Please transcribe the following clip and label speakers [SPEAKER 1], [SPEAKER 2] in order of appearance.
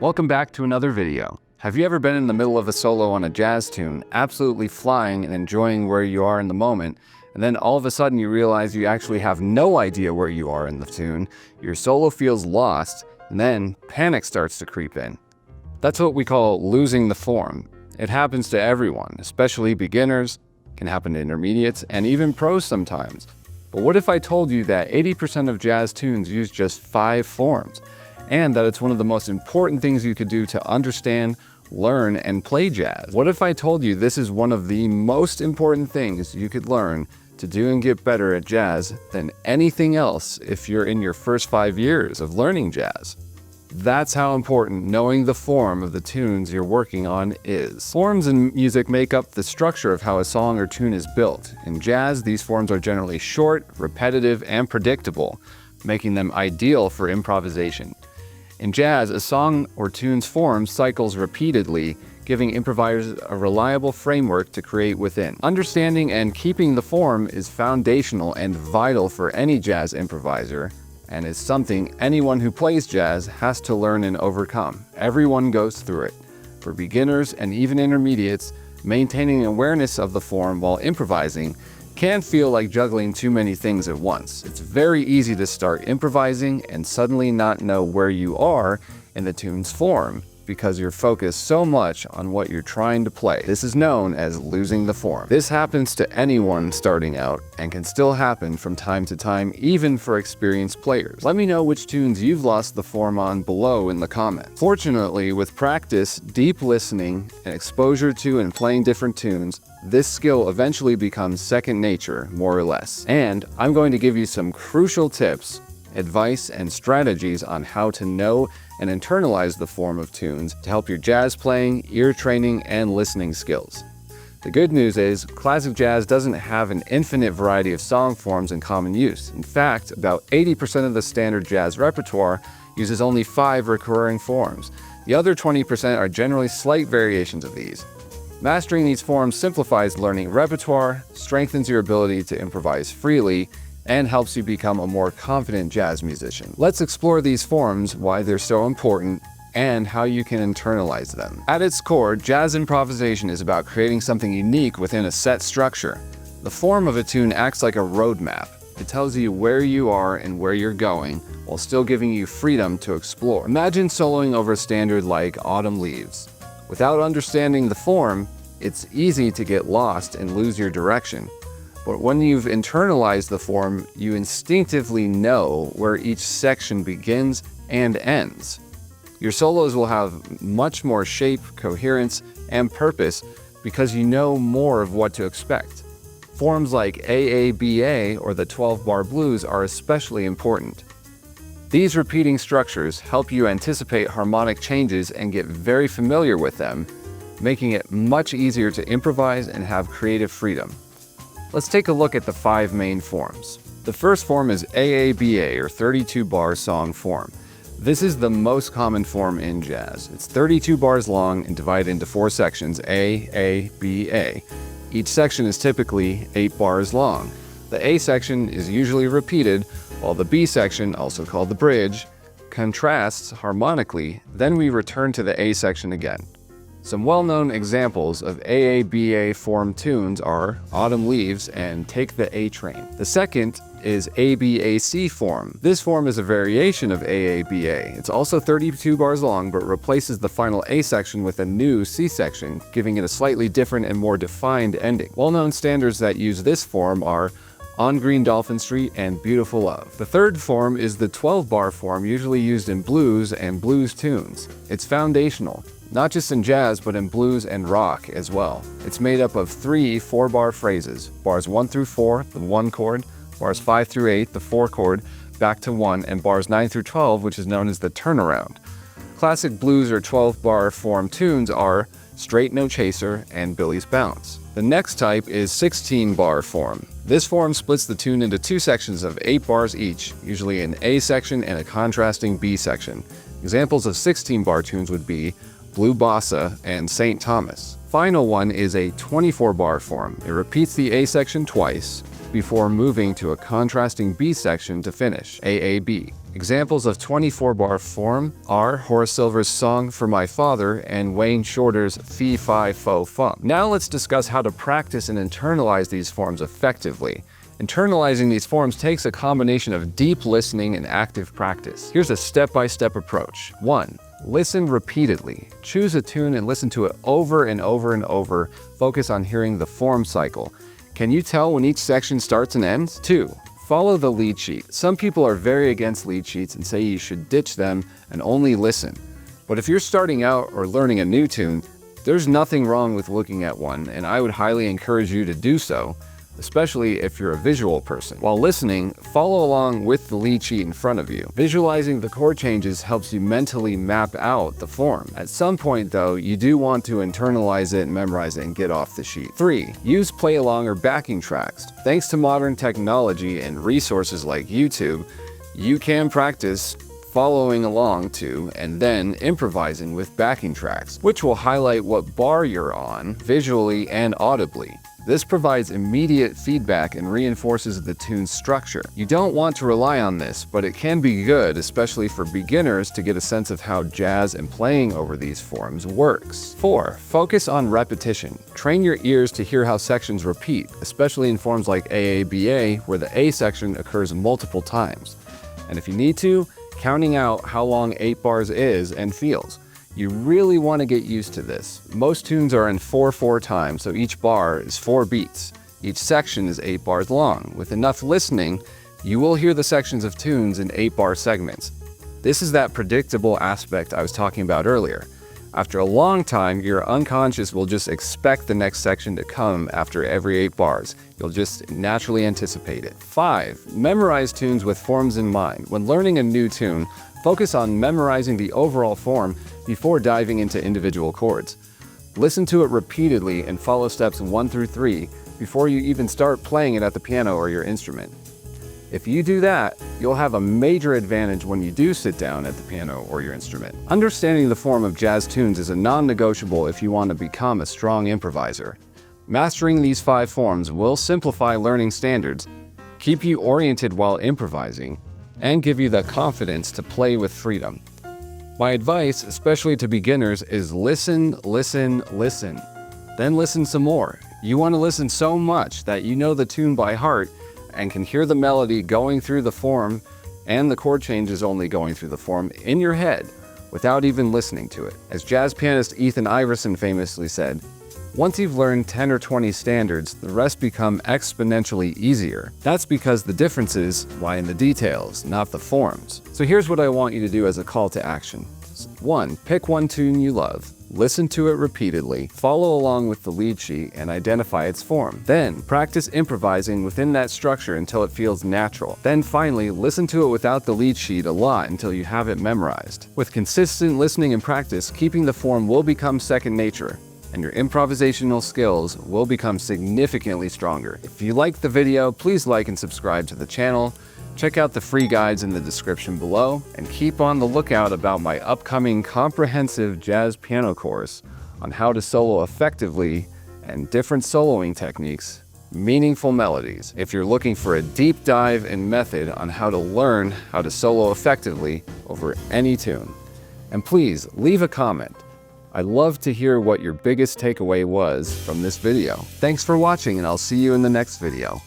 [SPEAKER 1] Welcome back to another video. Have you ever been in the middle of a solo on a jazz tune, absolutely flying and enjoying where you are in the moment, and then all of a sudden you realize you actually have no idea where you are in the tune, your solo feels lost, and then panic starts to creep in? That's what we call losing the form. It happens to everyone, especially beginners, can happen to intermediates, and even pros sometimes. But what if I told you that 80% of jazz tunes use just 5 forms, and that it's one of the most important things you could do to understand, learn, and play jazz? What if I told you this is one of the most important things you could learn to do and get better at jazz than anything else if you're in your first 5 years of learning jazz? That's how important knowing the form of the tunes you're working on is. Forms in music make up the structure of how a song or tune is built. In jazz, these forms are generally short, repetitive, and predictable, making them ideal for improvisation. In jazz, a song or tune's form cycles repeatedly, giving improvisers a reliable framework to create within. Understanding and keeping the form is foundational and vital for any jazz improviser, and is something anyone who plays jazz has to learn and overcome. Everyone goes through it. For beginners and even intermediates, maintaining awareness of the form while improvising can feel like juggling too many things at once. It's very easy to start improvising and suddenly not know where you are in the tune's form because you're focused so much on what you're trying to play. This is known as losing the form. This happens to anyone starting out and can still happen from time to time, even for experienced players. Let me know which tunes you've lost the form on below in the comments. Fortunately, with practice, deep listening, and exposure to and playing different tunes, this skill eventually becomes second nature, more or less. And I'm going to give you some crucial tips, advice, and strategies on how to know and internalize the form of tunes to help your jazz playing, ear training, and listening skills. The good news is, classic jazz doesn't have an infinite variety of song forms in common use. In fact, about 80% of the standard jazz repertoire uses only 5 recurring forms. The other 20% are generally slight variations of these. Mastering these forms simplifies learning repertoire, strengthens your ability to improvise freely, and helps you become a more confident jazz musician. Let's explore these forms, why they're so important, and how you can internalize them. At its core, jazz improvisation is about creating something unique within a set structure. The form of a tune acts like a roadmap. It tells you where you are and where you're going, while still giving you freedom to explore. Imagine soloing over a standard like Autumn Leaves. Without understanding the form, it's easy to get lost and lose your direction. But when you've internalized the form, you instinctively know where each section begins and ends. Your solos will have much more shape, coherence, and purpose because you know more of what to expect. Forms like AABA or the 12-bar blues are especially important. These repeating structures help you anticipate harmonic changes and get very familiar with them, making it much easier to improvise and have creative freedom. Let's take a look at the 5 main forms. The first form is AABA, or 32-bar song form. This is the most common form in jazz. It's 32 bars long and divided into 4 sections, A, A, B, A. Each section is typically 8 bars long. The A section is usually repeated, while the B section, also called the bridge, contrasts harmonically, then we return to the A section again. Some well-known examples of AABA form tunes are Autumn Leaves and Take the A Train. The second is ABAC form. This form is a variation of AABA. It's also 32 bars long, but replaces the final A section with a new C section, giving it a slightly different and more defined ending. Well-known standards that use this form are On Green Dolphin Street and Beautiful Love. The third form is the 12-bar form, usually used in blues and blues tunes. It's foundational, not just in jazz, but in blues and rock as well. It's made up of 3 4-bar phrases, bars 1 through 4, the 1 chord, bars 5 through 8, the 4 chord, back to 1, and bars 9 through 12, which is known as the turnaround. Classic blues or 12-bar form tunes are Straight No Chaser and Billy's Bounce. The next type is 16-bar form. This form splits the tune into 2 sections of 8 bars each, usually an A section and a contrasting B section. Examples of 16-bar tunes would be Blue Bossa, and St. Thomas. Final one is a 24-bar form. It repeats the A section twice before moving to a contrasting B section to finish, AAB. Examples of 24-bar form are Horace Silver's Song for My Father and Wayne Shorter's Fee Fi Fo Fum. Now let's discuss how to practice and internalize these forms effectively. Internalizing these forms takes a combination of deep listening and active practice. Here's a step-by-step approach. 1. Listen repeatedly. Choose a tune and listen to it over and over and over. Focus on hearing the form cycle. Can you tell when each section starts and ends? 2. Follow the lead sheet. Some people are very against lead sheets and say you should ditch them and only listen. But if you're starting out or learning a new tune, there's nothing wrong with looking at one, and I would highly encourage you to do so, especially if you're a visual person. While listening, follow along with the lead sheet in front of you. Visualizing the chord changes helps you mentally map out the form. At some point though, you do want to internalize it and memorize it and get off the sheet. 3. Use play along or backing tracks. Thanks to modern technology and resources like YouTube, you can practice following along to and then improvising with backing tracks, which will highlight what bar you're on visually and audibly. This provides immediate feedback and reinforces the tune's structure. You don't want to rely on this, but it can be good, especially for beginners, to get a sense of how jazz and playing over these forms works. 4. Focus on repetition. Train your ears to hear how sections repeat, especially in forms like AABA, where the A section occurs multiple times. And if you need to, counting out how long 8 bars is and feels. You really want to get used to this. Most tunes are in 4/4 time, so each bar is 4 beats. Each section is 8 bars long. With enough listening, you will hear the sections of tunes in 8-bar segments. This is that predictable aspect I was talking about earlier. After a long time, your unconscious will just expect the next section to come after every 8 bars. You'll just naturally anticipate it. 5. Memorize tunes with forms in mind. When learning a new tune, focus on memorizing the overall form before diving into individual chords. Listen to it repeatedly and follow steps 1 through 3 before you even start playing it at the piano or your instrument. If you do that, you'll have a major advantage when you do sit down at the piano or your instrument. Understanding the form of jazz tunes is a non-negotiable if you want to become a strong improviser. Mastering these 5 forms will simplify learning standards, keep you oriented while improvising, and give you the confidence to play with freedom. My advice, especially to beginners, is listen, listen, listen. Then listen some more. You want to listen so much that you know the tune by heart and can hear the melody going through the form and the chord changes only going through the form in your head without even listening to it. As jazz pianist Ethan Iverson famously said, once you've learned 10 or 20 standards, the rest become exponentially easier. That's because the differences lie in the details, not the forms. So here's what I want you to do as a call to action. 1. Pick one tune you love. Listen to it repeatedly, follow along with the lead sheet, and identify its form. Then, practice improvising within that structure until it feels natural. Then finally, listen to it without the lead sheet a lot until you have it memorized. With consistent listening and practice, keeping the form will become second nature, and your improvisational skills will become significantly stronger. If you liked the video, please like and subscribe to the channel. Check out the free guides in the description below, and keep on the lookout about my upcoming comprehensive jazz piano course on how to solo effectively and different soloing techniques, meaningful melodies. If you're looking for a deep dive and method on how to learn how to solo effectively over any tune. And please leave a comment. I'd love to hear what your biggest takeaway was from this video. Thanks for watching, and I'll see you in the next video.